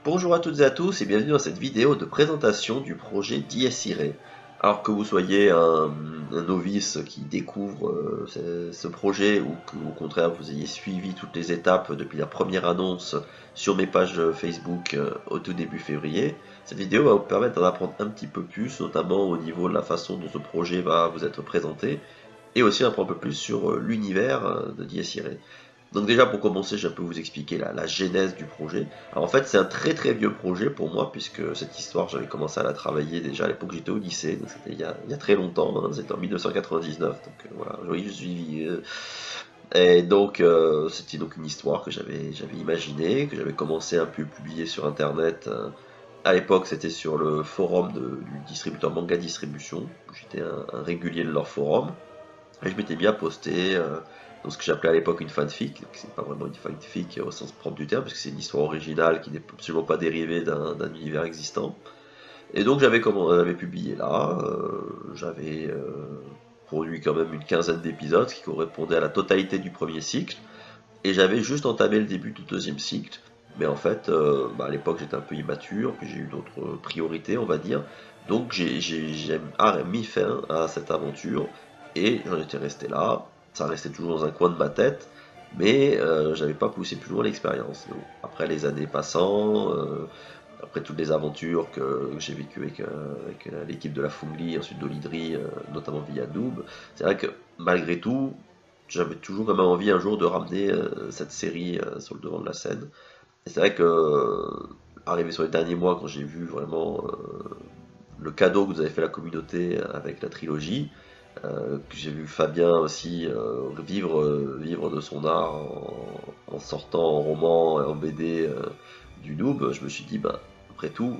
Bonjour à toutes et à tous et bienvenue dans cette vidéo de présentation du projet Dies Irae. Alors que vous soyez un novice qui découvre ce projet ou que au contraire vous ayez suivi toutes les étapes depuis la première annonce sur mes pages Facebook au tout début février, cette vidéo va vous permettre d'en apprendre un petit peu plus, notamment au niveau de la façon dont ce projet va vous être présenté et aussi un peu plus sur l'univers de Dies Irae. Donc déjà pour commencer, je peux vous expliquer la genèse du projet. Alors en fait c'est un très très vieux projet pour moi puisque cette histoire j'avais commencé à la travailler déjà à l'époque j'étais au lycée, donc c'était il y a très longtemps, hein, c'était en 1999, donc voilà, oui je suis et donc c'était donc une histoire que j'avais imaginée, que j'avais commencé un peu publier sur internet. À l'époque c'était sur le forum du distributeur Manga Distribution, j'étais un régulier de leur forum. Et je m'étais bien posté dans ce que j'appelais à l'époque une fanfic, donc c'est pas vraiment une fanfic au sens propre du terme, parce que c'est une histoire originale qui n'est absolument pas dérivée d'un univers existant. Et donc j'avais publié là, j'avais produit quand même une quinzaine d'épisodes, ce qui correspondait à la totalité du premier cycle, et j'avais juste entamé le début du deuxième cycle. Mais en fait, à l'époque j'étais un peu immature, puis j'ai eu d'autres priorités, on va dire. Donc j'ai mis fin à cette aventure et j'en étais resté là. Ça restait toujours dans un coin de ma tête, mais j'avais pas poussé plus loin l'expérience. Donc, après les années passant, après toutes les aventures que j'ai vécues avec l'équipe de la Fungli, ensuite d'Olidri, notamment via Noob, c'est vrai que malgré tout, j'avais toujours quand même envie un jour de ramener cette série sur le devant de la scène. Et c'est vrai que, arrivé sur les derniers mois, quand j'ai vu vraiment le cadeau que vous avez fait à la communauté avec la trilogie, que j'ai vu Fabien aussi vivre de son art en sortant en roman et en BD du Noob, je me suis dit, bah, après tout,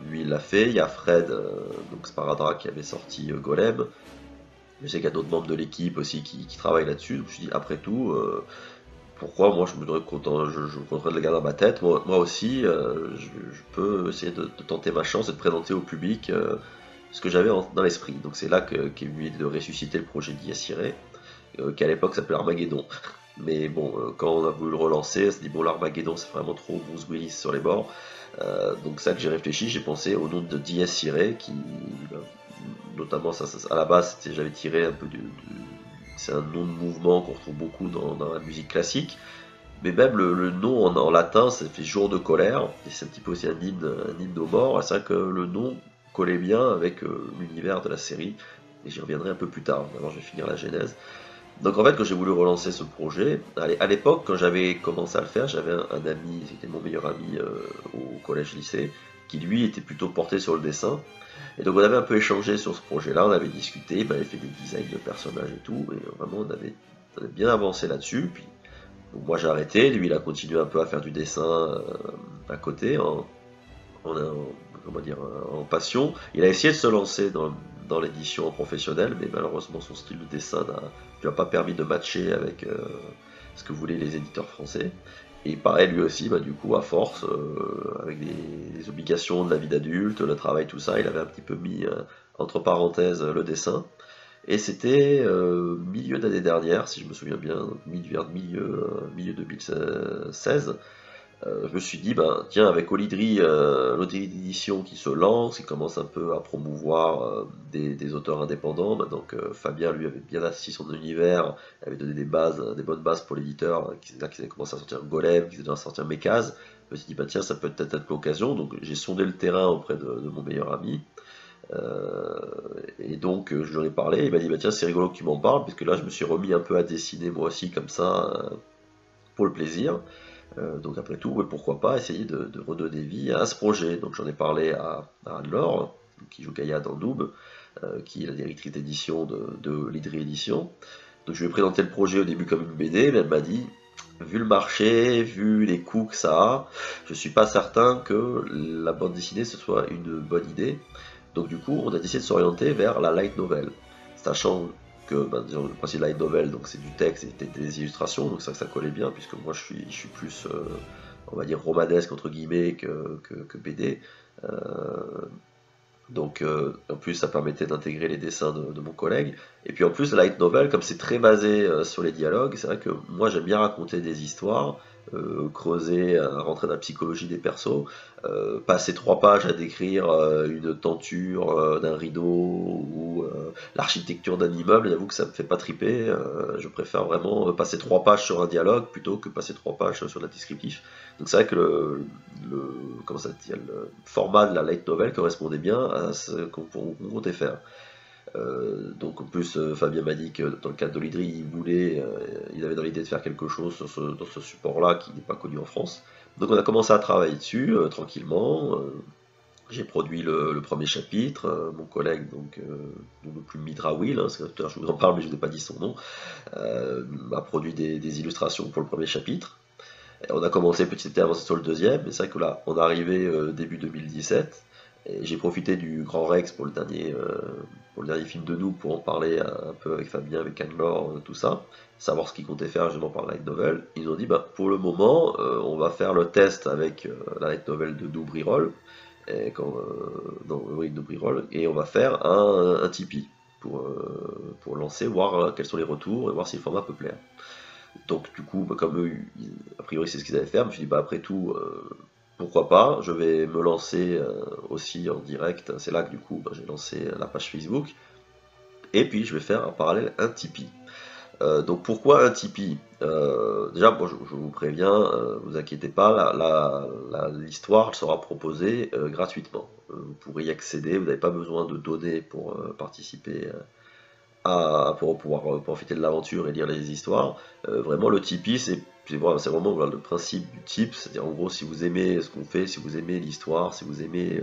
lui il l'a fait, il y a Fred, donc Sparadrap qui avait sorti Golem, je sais qu'il y a d'autres membres de l'équipe aussi qui travaillent là-dessus, donc je me suis dit, après tout, pourquoi moi je me devrais content, je contenterais de le garder dans ma tête, moi aussi, je peux essayer de tenter ma chance et de présenter au public ce que j'avais dans l'esprit. Donc c'est là qu'est venu l'idée de ressusciter le projet Dies Irae, qui à l'époque s'appelait Armageddon. Mais bon, quand on a voulu le relancer, on s'est dit bon l'Armageddon c'est vraiment trop Bruce Willis sur les bords. Donc c'est là que j'ai réfléchi, j'ai pensé au nom de Dies Irae, qui notamment à la base j'avais tiré un peu c'est un nom de mouvement qu'on retrouve beaucoup dans la musique classique. Mais même le nom en latin, ça fait jour de colère, et c'est un petit peu aussi un hymne aux morts, et c'est vrai que le nom collait bien avec l'univers de la série, et j'y reviendrai un peu plus tard, maintenant je vais finir la genèse. Donc en fait, quand j'ai voulu relancer ce projet, à l'époque, quand j'avais commencé à le faire, j'avais un ami, c'était mon meilleur ami au collège-lycée, qui lui était plutôt porté sur le dessin, et donc on avait un peu échangé sur ce projet-là, on avait discuté, il m'avait fait des designs de personnages et tout, et vraiment on avait bien avancé là-dessus, puis donc moi j'ai arrêté, lui il a continué un peu à faire du dessin à côté, comment dire, en passion. Il a essayé de se lancer dans l'édition professionnelle, mais malheureusement son style de dessin ne lui a pas permis de matcher avec ce que voulaient les éditeurs français. Et pareil, lui aussi, du coup, à force, avec les obligations de la vie d'adulte, le travail, tout ça, il avait un petit peu mis entre parenthèses le dessin. Et c'était milieu d'année dernière, si je me souviens bien, vers milieu 2016. Je me suis dit, ben, tiens, avec Olidri, l'Olidri d'édition qui se lance, qui commence un peu à promouvoir des auteurs indépendants, donc Fabien, lui, avait bien assis son univers, avait donné des bonnes bases pour l'éditeur, qui avaient commencé à sortir Golem, qui avaient à sortir Mekaz. Je me suis dit, bah, tiens, ça peut peut-être être l'occasion, donc j'ai sondé le terrain auprès de mon meilleur ami. Et donc je lui en ai parlé, il m'a dit bah tiens c'est rigolo que tu m'en parles, puisque là je me suis remis un peu à dessiner moi aussi comme ça pour le plaisir. Donc après tout, ouais, pourquoi pas essayer de redonner vie à ce projet. Donc j'en ai parlé à Anne-Laure, qui joue Gaïa dans Noob, qui est la directrice d'édition de l'Idri Édition. Donc je lui ai présenté le projet au début comme une BD, mais elle m'a dit, vu le marché, vu les coûts que ça a, je suis pas certain que la bande dessinée ce soit une bonne idée. Donc du coup, on a décidé de s'orienter vers la light novel, sachant que disons, le principe de la light novel, donc c'est du texte et des illustrations, donc ça collait bien, puisque moi je suis plus, on va dire, romanesque entre guillemets que BD. Donc en plus ça permettait d'intégrer les dessins de mon collègue. Et puis en plus la light novel, comme c'est très basé sur les dialogues, c'est vrai que moi j'aime bien raconter des histoires, creuser, à rentrer dans la psychologie des persos. Passer 3 pages à décrire une tenture d'un rideau ou l'architecture d'un immeuble, j'avoue que ça me fait pas triper. Je préfère vraiment passer 3 pages sur un dialogue plutôt que passer 3 pages sur la descriptif. Donc c'est vrai que comment ça se dit, le format de la light novel correspondait bien à ce qu'on comptait faire. Donc en plus, Fabien m'a dit que dans le cadre de l'IDRI, il avait dans l'idée de faire quelque chose dans ce support-là qui n'est pas connu en France. Donc on a commencé à travailler dessus tranquillement. J'ai produit le premier chapitre. Mon collègue, donc non plus Midra Will, hein, je vous en parle mais je vous ai pas dit son nom, m'a produit des illustrations pour le premier chapitre. Et on a commencé petit à petit à avancer sur le deuxième, mais c'est vrai que là, on est arrivé début 2017. Et j'ai profité du Grand Rex pour le dernier film de nous, pour en parler un peu avec Fabien, avec Anne-Laure, tout ça, savoir ce qu'ils comptaient faire justement par la light novel. Ils ont dit, bah, pour le moment, on va faire le test avec la light novel de Doubrirol, oui, Doubrirol, et on va faire un Tipeee pour lancer, voir quels sont les retours et voir si le format peut plaire. Donc du coup, bah, comme eux, a priori c'est ce qu'ils allaient faire, je me suis dit, bah, après tout, pourquoi pas, je vais me lancer aussi en direct. C'est là que du coup, bah, j'ai lancé la page Facebook. Et puis je vais faire en parallèle un Tipeee. Donc pourquoi un Tipeee? Déjà, bon, je vous préviens, vous inquiétez pas, l'histoire sera proposée gratuitement. Vous pourrez y accéder, vous n'avez pas besoin de donner pour participer pour pouvoir profiter de l'aventure et lire les histoires. Vraiment, le Tipeee, c'est vraiment voilà, le principe du type, c'est-à-dire en gros, si vous aimez ce qu'on fait, si vous aimez l'histoire, si vous aimez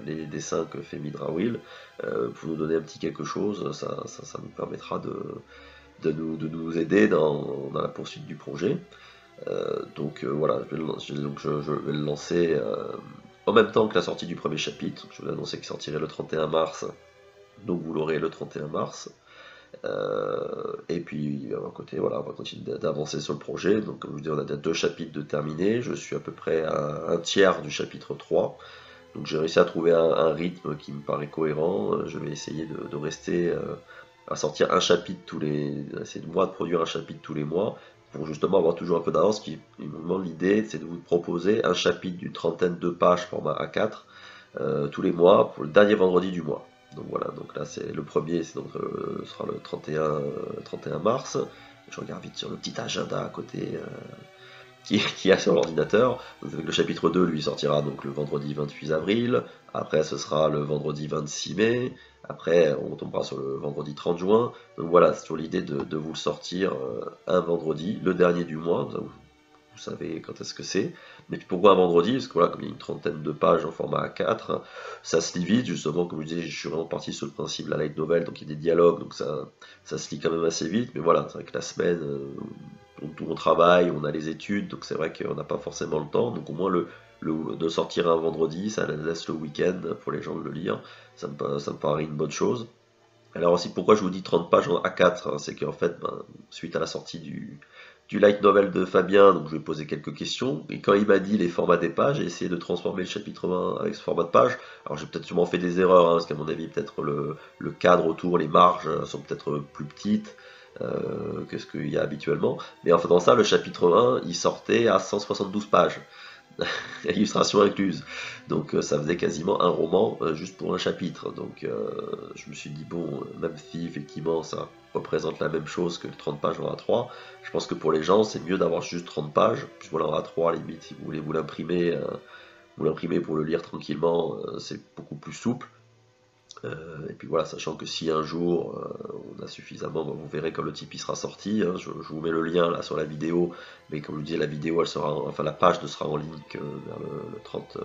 les dessins que fait Midra Will, vous nous donner un petit quelque chose, ça nous permettra de nous aider dans la poursuite du projet. Donc voilà, je vais le lancer en même temps que la sortie du premier chapitre. Je vous ai annoncé qu'il sortirait le 31 mars, donc vous l'aurez le 31 mars. Et puis à côté, voilà, on va continuer d'avancer sur le projet. Donc comme je vous dis, on a 2 chapitres de terminés. Je suis à peu près à un tiers du chapitre 3. Donc j'ai réussi à trouver un rythme qui me paraît cohérent. Je vais essayer de rester à sortir un chapitre essayer de produire un chapitre tous les mois pour justement avoir toujours un peu d'avance. L'idée, c'est de vous proposer un chapitre d'une trentaine de pages format A4 tous les mois pour le dernier vendredi du mois. Donc voilà, donc là c'est le premier, ce sera le 31 mars. Je regarde vite sur le petit agenda à côté qui a sur l'ordinateur. Donc avec le chapitre 2, lui sortira donc le vendredi 28 avril. Après ce sera le vendredi 26 mai. Après on tombera sur le vendredi 30 juin. Donc voilà, c'est toujours l'idée de vous le sortir un vendredi, le dernier du mois. Vous savez quand est-ce que c'est. Mais pourquoi un vendredi? Parce que voilà, comme il y a une trentaine de pages en format A4, ça se lit vite, justement, comme je disais, je suis vraiment parti sur le principe de la light novel, donc il y a des dialogues, donc ça se lit quand même assez vite, mais voilà, c'est vrai que la semaine, on travaille, on a les études, donc c'est vrai qu'on n'a pas forcément le temps, donc au moins de sortir un vendredi, ça laisse le week-end pour les gens de le lire, ça me paraît une bonne chose. Alors aussi, pourquoi je vous dis 30 pages en A4, hein, c'est qu'en fait, suite à la sortie du light novel de Fabien, donc je lui ai posé quelques questions, et quand il m'a dit les formats des pages, j'ai essayé de transformer le chapitre 20 avec ce format de page. Alors j'ai peut-être sûrement fait des erreurs, hein, parce qu'à mon avis, peut-être le cadre autour, les marges sont peut-être plus petites que ce qu'il y a habituellement. Mais en faisant ça, le chapitre 1, il sortait à 172 pages. Illustration incluse. Donc ça faisait quasiment un roman juste pour un chapitre. Donc je me suis dit, bon, même si effectivement ça représente la même chose que 30 pages en A3, je pense que pour les gens c'est mieux d'avoir juste 30 pages. Puis voilà, en A3, à la limite, si vous voulez vous l'imprimer pour le lire tranquillement, c'est beaucoup plus souple. Et puis voilà, sachant que si un jour on a suffisamment, vous verrez quand le Tipeee sera sorti, hein, je vous mets le lien là sur la vidéo, mais comme je vous disais, la vidéo la page ne sera en ligne que vers le 30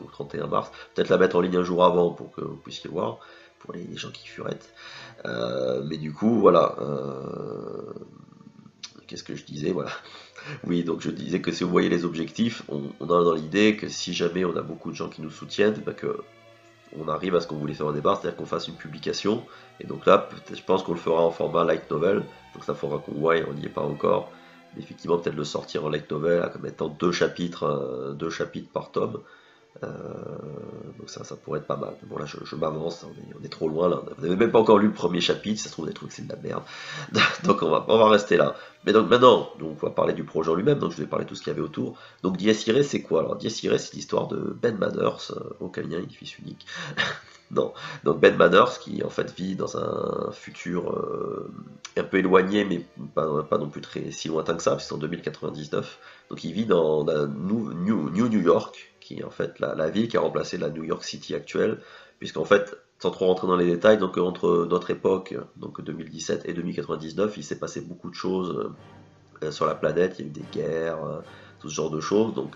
ou 31 mars. Peut-être la mettre en ligne un jour avant pour que vous puissiez voir, pour les gens qui furettent. Mais du coup, voilà. Qu'est-ce que je disais? Voilà. Oui, donc je disais que si vous voyez les objectifs, on a dans l'idée que si jamais on a beaucoup de gens qui nous soutiennent, que on arrive à ce qu'on voulait faire au départ, c'est-à-dire qu'on fasse une publication. Et donc là, je pense qu'on le fera en format light novel. Donc ça faudra qu'on voie, on n'y est pas encore. Mais effectivement, peut-être le sortir en light novel, en mettant 2 chapitres par tome. Euh, donc ça pourrait être pas mal. Bon là je m'avance, on est trop loin là. Vous n'avez même pas encore lu le premier chapitre, ça se trouve des trucs c'est de la merde. Donc on va rester là. Mais donc maintenant, donc on va parler du projet en lui-même, donc je vais parler de tout ce qu'il y avait autour. Donc Dies Irae c'est quoi? Alors Dies Irae c'est l'histoire de Ben Manners, auquel il y a une fils unique. Non. Donc Ben Manners qui en fait vit dans un futur un peu éloigné mais pas non plus très si lointain que ça, puisque c'est en 2099. Donc il vit dans la New York, qui est en fait la ville qui a remplacé la New York City actuelle, puisqu'en fait, sans trop rentrer dans les détails, donc entre notre époque, donc 2017 et 2099, il s'est passé beaucoup de choses sur la planète, il y a eu des guerres, tout ce genre de choses, donc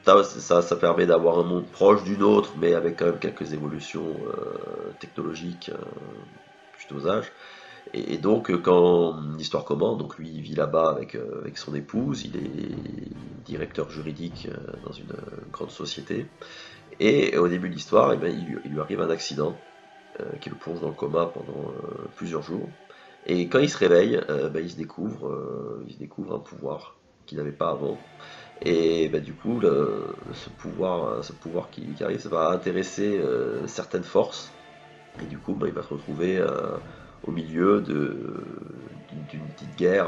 ça permet d'avoir un monde proche du nôtre, mais avec quand même quelques évolutions technologiques plutôt aux âges. Et donc, quand l'histoire commence, donc lui il vit là-bas avec son épouse, il est directeur juridique dans une grande société. Et au début de l'histoire, eh ben, il lui arrive un accident qui le plonge dans le coma pendant plusieurs jours. Et quand il se réveille, ben, il se découvre un pouvoir qu'il n'avait pas avant. Et ben, du coup, ce pouvoir qui arrive, ça va intéresser certaines forces. Et du coup, ben, il va se retrouver au milieu d'une petite guerre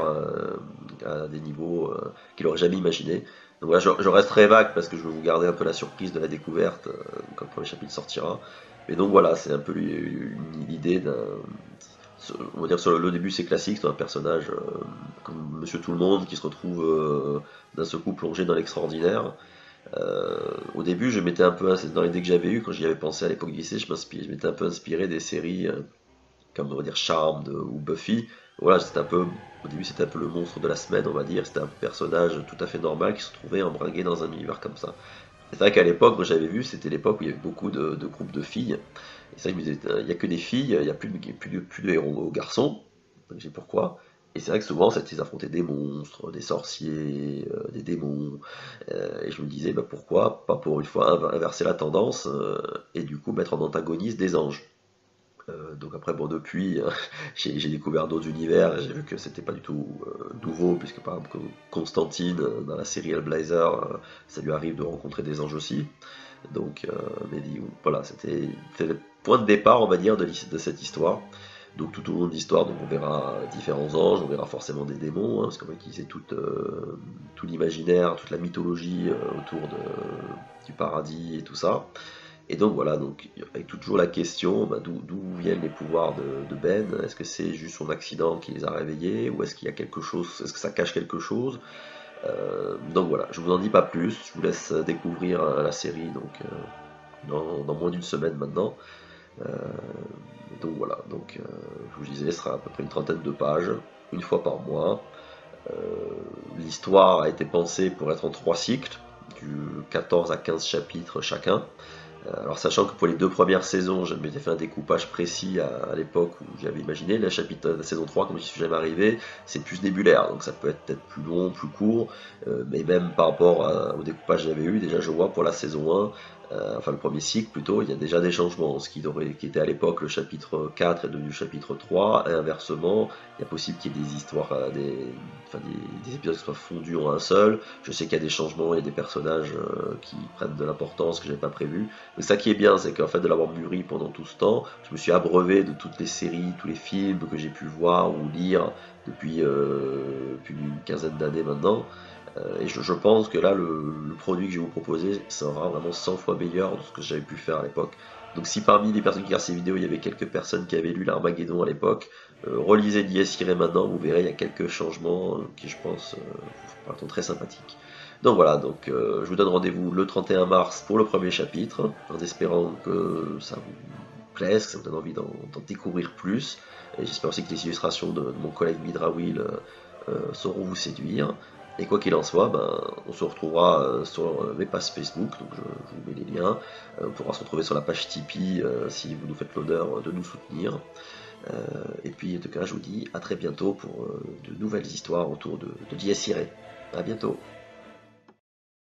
à des niveaux qu'il n'aurait jamais imaginé. Donc là, je reste très vague parce que je veux vous garder un peu la surprise de la découverte quand le premier chapitre sortira. Mais donc voilà, c'est un peu l'idée d'un. On va dire sur le début c'est classique, c'est un personnage comme Monsieur Tout le Monde qui se retrouve d'un seul coup plongé dans l'extraordinaire. Au début, je m'étais un peu, dans l'idée que j'avais eue quand j'y avais pensé à l'époque du lycée, je m'étais un peu inspiré des séries comme on va dire Charmed ou Buffy. Voilà, au début c'était un peu le monstre de la semaine, on va dire. C'était un personnage tout à fait normal qui se trouvait embringué dans un univers comme ça. C'est vrai qu'à l'époque, moi j'avais vu, c'était l'époque où il y avait beaucoup de groupes de filles. Et ça, je me disais, il n'y a que des filles, il n'y a plus de héros garçons. Donc j'ai pourquoi. Et c'est vrai que souvent, c'était affronter des monstres, des sorciers, des démons. Et je me disais, bah, pourquoi pas pour une fois inverser la tendance et du coup mettre en antagoniste des anges. Donc après, bon, depuis, j'ai découvert d'autres univers et j'ai vu que c'était pas du tout nouveau, puisque par exemple Constantine, dans la série Hellblazer, ça lui arrive de rencontrer des anges aussi. Donc, voilà, c'était le point de départ, on va dire, de cette histoire. Donc tout au long de l'histoire, donc on verra différents anges, on verra forcément des démons, hein, parce qu'on va utiliser tout l'imaginaire, toute la mythologie autour du paradis et tout ça. Et donc voilà, donc avec toujours la question, bah, d'où viennent les pouvoirs de Ben? Est-ce que c'est juste son accident qui les a réveillés, ou est-ce qu'il y a quelque chose, est-ce que ça cache quelque chose? Donc voilà, je vous en dis pas plus, je vous laisse découvrir la série donc dans moins d'une semaine maintenant. Euh, donc voilà, donc je vous disais, ce sera à peu près une trentaine de pages, une fois par mois. Euh, L'histoire a été pensée pour être en 3 cycles, du 14 à 15 chapitres chacun. Alors sachant que pour les 2 premières saisons, je m'étais fait un découpage précis à l'époque où j'avais imaginé, la saison 3, comme je suis jamais arrivé, c'est plus nébulaire, donc ça peut être peut-être plus long, plus court, mais même par rapport au découpage que j'avais eu, déjà je vois pour la saison 1, enfin le premier cycle plutôt, il y a déjà des changements, qui était à l'époque le chapitre 4 est devenu chapitre 3, et inversement, il est possible qu'il y ait des histoires, des épisodes qui soient fondus en un seul, je sais qu'il y a des changements, il y a des personnages qui prennent de l'importance que j'avais pas prévu. Mais ça qui est bien, c'est qu'en fait de l'avoir mûri pendant tout ce temps, je me suis abreuvé de toutes les séries, tous les films que j'ai pu voir ou lire depuis plus d'une quinzaine d'années maintenant. Et je pense que là, le produit que je vais vous proposer sera vraiment 100 fois meilleur de ce que j'avais pu faire à l'époque. Donc si parmi les personnes qui regardent ces vidéos, il y avait quelques personnes qui avaient lu l'Armageddon à l'époque, relisez Dies Irae maintenant, vous verrez, il y a quelques changements qui, je pense, vous paraîtront très sympathiques. Donc voilà, donc je vous donne rendez-vous le 31 mars pour le premier chapitre, en espérant que ça vous plaise, que ça vous donne envie d'en découvrir plus. Et j'espère aussi que les illustrations de mon collègue Midrawil sauront vous séduire. Et quoi qu'il en soit, ben, on se retrouvera sur mes pages Facebook, donc je vous mets les liens. On pourra se retrouver sur la page Tipeee si vous nous faites l'honneur de nous soutenir. Et puis en tout cas, je vous dis à très bientôt pour de nouvelles histoires autour de Dies Irae. A bientôt.